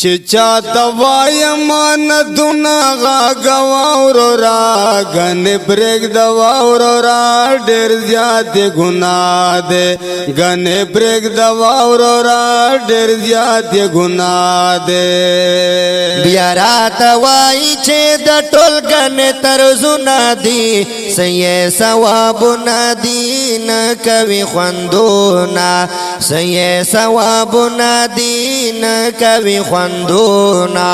چچا دوایم ندونا غاگوا ورورا گن برگ دوا ورورا ډیر زیات گناہ دے گن برگ دوا ورورا ډیر زیات گناہ دے بیا رات وای چې د ټول گن طرزونه دي سې ثوابونه دي نه کوي خوندونه سې ثوابونه دي نه کوي خوندونا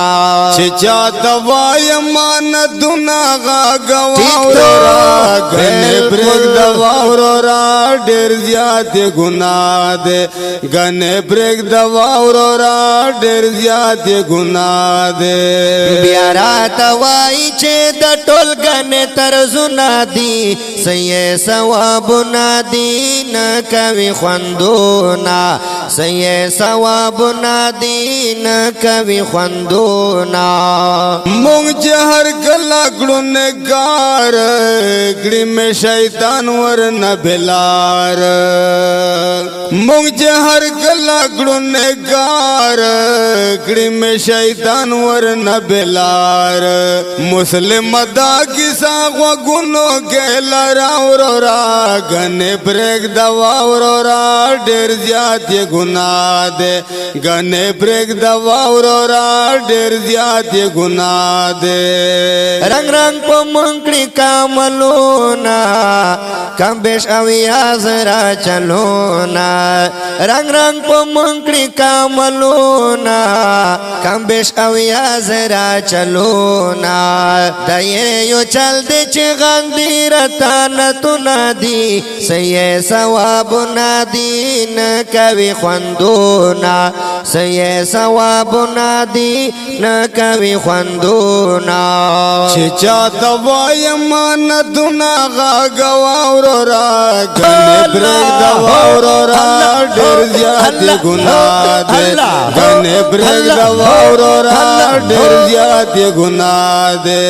چچا دوایم ندونا غاگوا ورورا گن برگ دوا ورورا ډیر زیات گناہ دے گن برگ دوا ورورا ډیر زیات گناہ دے بیا رات وای چې د ټول گن طرزونه دي سې ثوابونه دي نه کوي خوندونا سې ثوابونه دي نه کوي خوندونا مونږ هر کلا کړو نگار کړي مې شیطان ورنه بلار مونږ هر کلا کړو نگار کړي مې شیطان ورنه بلار مسلم دا کیسا غونو ګل راورا غن برګ دوا ورورا ډیر زیات ګناه ده غن برګ دوا ورورا ډیر زیات گناہ دے رنگ رنگ پا منکڑی کاملونا کم بیش اویاز را چلونا رنگ رنگ پا منکڑی کاملونا کم بیش اویاز را چلونا دائے یو چل دے چی غندی رتانتونا دی سیے ثوابونا دی نکوی خوندونا سیے ثوابونا دی نکوی خوندونا چچا دوایم ندونا غاگوا ورورا گن برگ دوا ورورا ډیر زیات گناہ دے گن برگ دوا ورورا ډیر زیات گناہ دے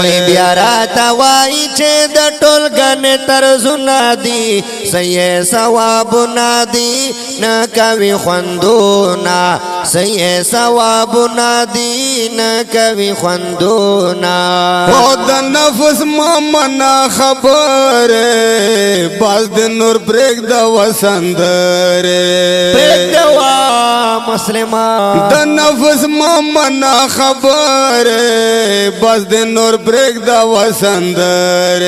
وی بیا راتا وای چې د ټول گن طرزونه دي سې ثوابونه دي نه کوي خوندونا سې ثوابونه دي نه کوي خوندونا او د نفس مانا خبر باز د نور پرېګ د وسندر پرېګ دوا مسلمان د نفس مانا خبر باز د نور پرېګ د وسندر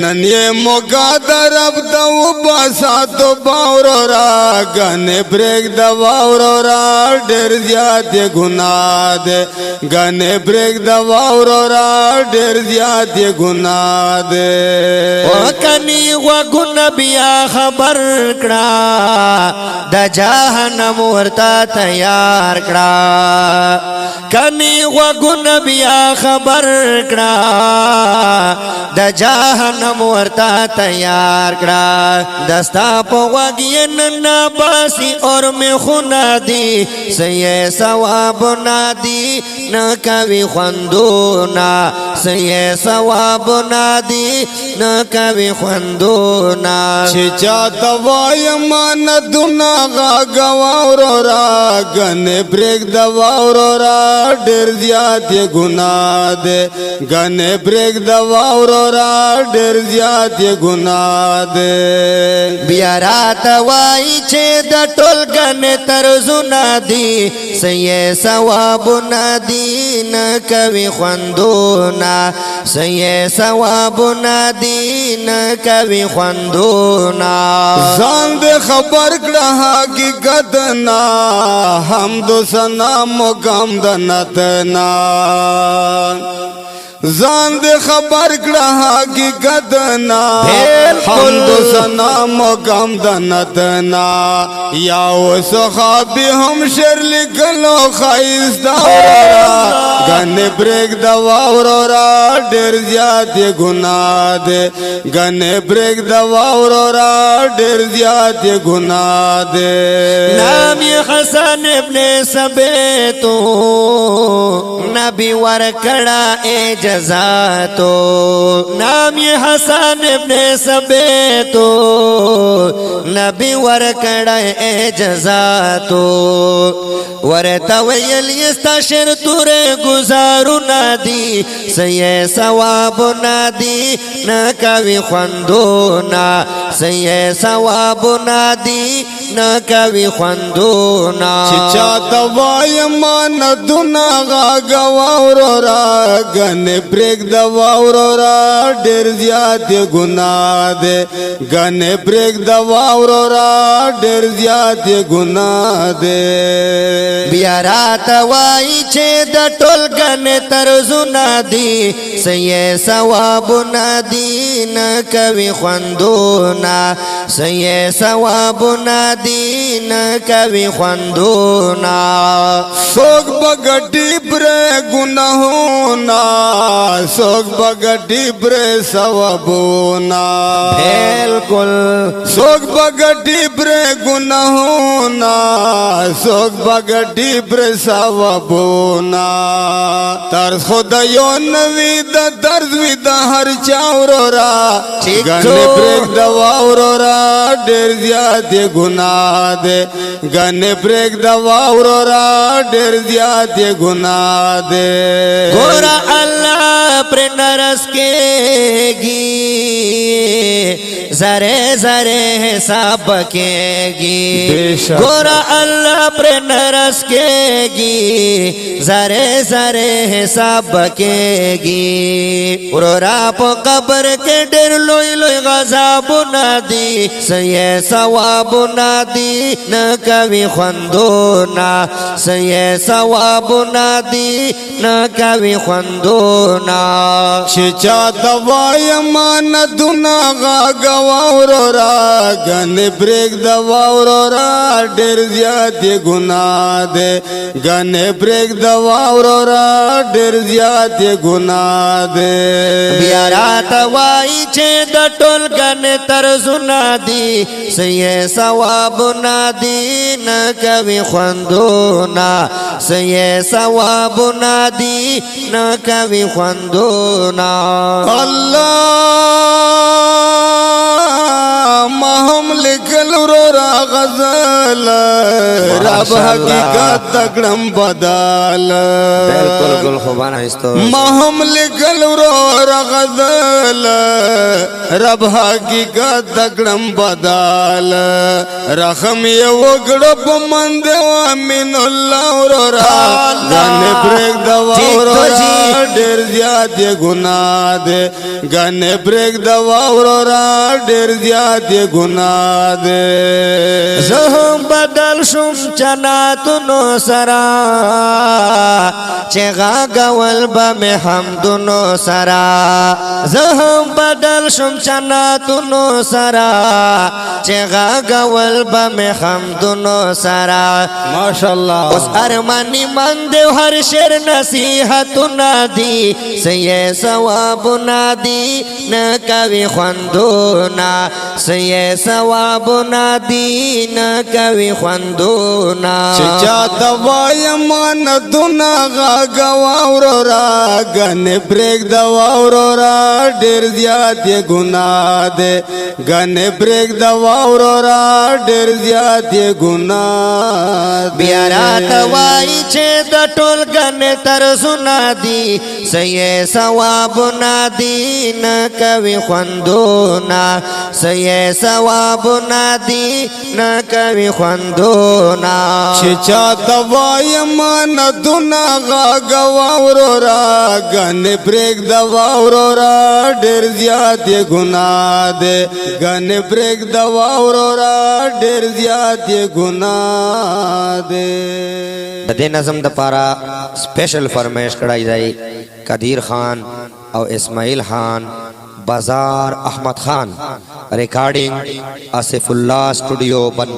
نن یې موګه درب د وباساتو باورا غن پرېګ د واورا ډېر زیات گناہ دے گن برگ دوا ورورا ډیر زیات گناہ دے وکنی وگن بیا خبر کړه د جهنم ورتا تیار کړه کنی وگن بیا خبر کړه د جهنم ورتا تیار کړه دستا په وګین نه باسی اور می خنا دی سې ثواب نادی نه کوي خوندونا سې ثواب نادی نه کوي خوندونا چچا دوایم ندونا غاگوا ورورا گن برګ دوا ورورا ډیر زیات گناہ دے گن برګ دوا ورورا ډیر زیات گناہ دے بیا رات وای چې د ټول گن طرزونه دي سې ثوابونه دي نه کوي خوندونا سې ثوابونه دي نه کوي خوندونا ځان دې خبر کړه حقیقت نا حمد ثنا مقام د نتنا ځان دې خبر کړه حقیقت نا حمد ثنا مقام د نتنا یا صحابي هم شر لیکلو خایستا گن برګ دوا ورورا ډیر زیات گناہ دے گن برګ دوا ورورا ډیر زیات گناہ دے نام حسن ابن ثابت نبی ورکڑا اجازاتو نام یہ حسن ابن ثابتو نبی ورکڑا اجازاتو ورتا ویل یستاشر تور گزارو نادی سیئے ثواب نادی نکوی خوندونا سیئے ثواب نادی نکوی خوندونا چچا دوائی مان دونا غاگا واورورا گن پریک دواورورا ڈیر زیاد گناہ دے گن پریک دواورورا ڈیر زیاد گناہ دے بیا رات وائی چھے دا ٹول گن ترزونا دی سیئے ثواب نادی نکوی خوندونا سیئے ثواب نادی نکوی خوندونا سوک بگٹی برے گناہونا سوک بگٹی برے ثوابونا بالکل سوک بگٹی برے گناہونا سوک بگٹی برے ثوابونا ترس خدایو نوی دا درز وی دا ہر چاورورا گنے بریک دواورورا ڈیر زیاد گناہ دے گنے بریک دواورورا ڈیر زیاد گناہ دے گورا اللہ پر نرس کے گی زرے زرے حساب کے گی گورا اللہ پر نرس کے گی زرے زرے حساب کے گی ورورا پا قبر کے ڈیر لوئی لوئی غذاب نادی سیئے ثواب نادی نکوی خوندونا سیئے ثواب نادی نکوی خوندونا چچا دوائی مان دونا غاگا واورورا گن بریک دواورورا ڈیر زیاد گناہ دے گن بریک دواورورا ڈیر زیاد گناہ دے بیا رات وائی چھے دا ٹول گن ترزونا دی سیئے ثواب نادی نکوی خوندونا سیئے ثواب نادی نکوی خوندونا اللہ مہم لکل رورا غزل رب حقیقت تکڑم بدال بالکل گل خوبانا استو مہم لکل رورا غزل رب حقیقت تکڑم بدال رحم یہ وگڑپ مند وامن اللہ رورا گن بریک دوا رورا ڈیر زیاد گناہ دے گن بریک دوا رورا ڈیر زیاد گناہ دے زہم بدل شم چناتنو سرا چغا گول بم حمدنو سرا زہم بدل شم چناتنو سرا چغا گول بم حمدنو سرا ماشاءاللہ اس ارمانی من دیو ہر شر نصیحت نادی سیئے ثواب نادی نکوی خوندونا سیئے ثواب نادی نکوی خوندونا چچا دوائی مان دونا غاگا واورورا گن بریک دواورورا ڈیر زیاد گناہ دے گن بریک دواورورا ڈیر زیاد گناہ دے بیا رات وائی چھے دا ٹول گن ترزونا دی سیئے ثواب نادی نکوی خوندونا سیئے ثواب نادی نکوی خوندونا چچا دوائی مان دونا غاگا واورورا گن بریک دواورورا ڈیر زیاد گناہ دے گن بریک دواورورا ڈیر زیاد گناہ دے دے نظم دا پارا سپیشل فرمیش کڑائی جائی قدیر خان او اسماعیل خان بازار احمد خان ریکارڈنگ آصف اللہ اسٹوڈیو